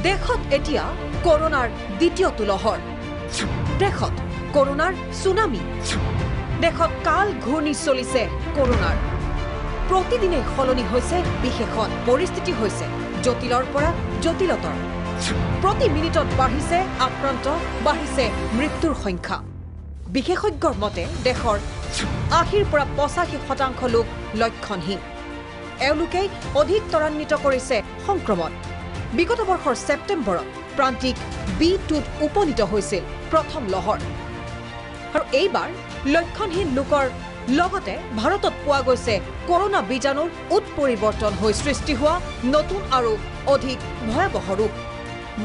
দেশত এতিয়া কৰোনাৰ দ্বিতীয়টো লহৰ দেশত কৰোনাৰ সুনামি দেশত কাল ঘূৰ্ণি চলিছে কৰোনাৰ প্ৰতিদিনে সলনি হৈছে বিশেষণ পৰিস্থিতি হৈছে জটিলৰ পৰা জটিলতৰ প্ৰতি মিনিটত বাঢ়িছে আক্ৰান্ত বাঢ়িছে মৃত্যুৰ সংখ্যা বিশেষজ্ঞৰ মতে দেশৰ ৮০ পৰা ৮৫% লোক লক্ষণহীন এওঁলোকে অধিক ত্বৰান্বিত কৰিছে সংক্ৰমণ বিগত বৰ্ষৰ ছেপ্টেম্বৰত প্ৰান্তিক B2ত উপনীত হৈছিল প্ৰথম লহৰ আৰু এইবাৰ লক্ষণহীন লোকৰ লগতে ভাৰতত পোৱা গৈছে কৰোনা বীজাণুৰ উৎপৰিৱৰ্তন হৈ সৃষ্টি হোৱা নতুন আৰু অধিক ভয়াৱহ ৰূপ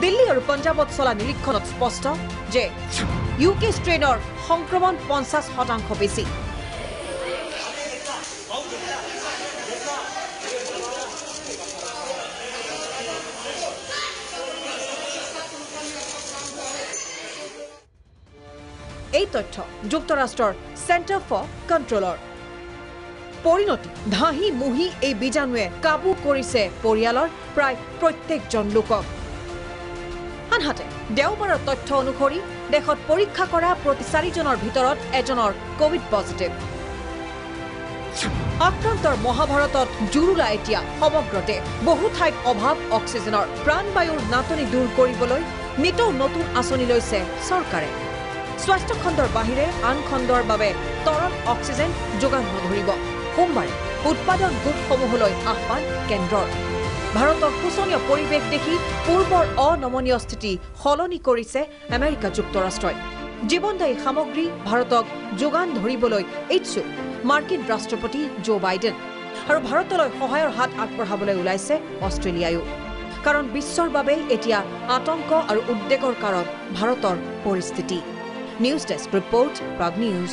দিল্লী আৰু পঞ্জাবত চলা নিৰীক্ষণত স্পষ্ট যে UK ষ্ট্ৰেইনৰ সংক্ৰমণ 50% বেছি এই তথ্য যুক্তৰাষ্ট্ৰৰ চেণ্টাৰ ফৰ কণ্ট্ৰলৰ পৰিণতি ধাহি মুহি এই বীজাণুৱে কাবু কৰিছে পৰিয়ালৰ প্ৰায় প্ৰত্যেকজন লোকক আনহাতে দেওবাৰৰ তথ্য অনুসৰি দেশত পৰীক্ষা কৰা প্ৰতি 4জনৰ ভিতৰত এজনৰ কোভিড পজিটিভ আক্ৰান্তৰ মহাভাৰতত জুৰুলা এতিয়া সমগ্ৰ দেশ বহু ঠাইত অভাৱ অক্সিজেনৰ প্ৰাণবায়ুৰ নাটনি দূৰ কৰিবলৈ নিতৌ নতুন আঁচনি লৈছে চৰকাৰে স্বাস্থ্য খণ্ডৰ বাহিৰে আন খণ্ডৰ বাবে তৰল অক্সিজেন যোগান নধৰিব সোমবাৰে উৎপাদন গোটসমূহলৈ আহ্বান কেন্দ্ৰৰ ভাৰতৰ শোচনীয় পৰিৱেশ দেখি পূৰ্বৰ অনমনীয় স্থিতি সলনি কৰিছে আমেৰিকা যুক্তৰাষ্ট্ৰই জীৱনদায়ী সামগ্ৰী ভাৰতক যোগান ধৰিবলৈ ইচ্ছুক মাৰ্কিন ৰাষ্ট্ৰপতি জো বাইডেন আৰু ভাৰতলৈ সহায়ৰ হাত আগবঢ়াবলৈ ওলাইছে অষ্ট্ৰেলিয়ায়ো কাৰণ বিশ্বৰ বাবে এতিয়া আতংক আৰু উদ্বেগৰ কাৰণ ভাৰতৰ পৰিস্থিতি news desk report Prag news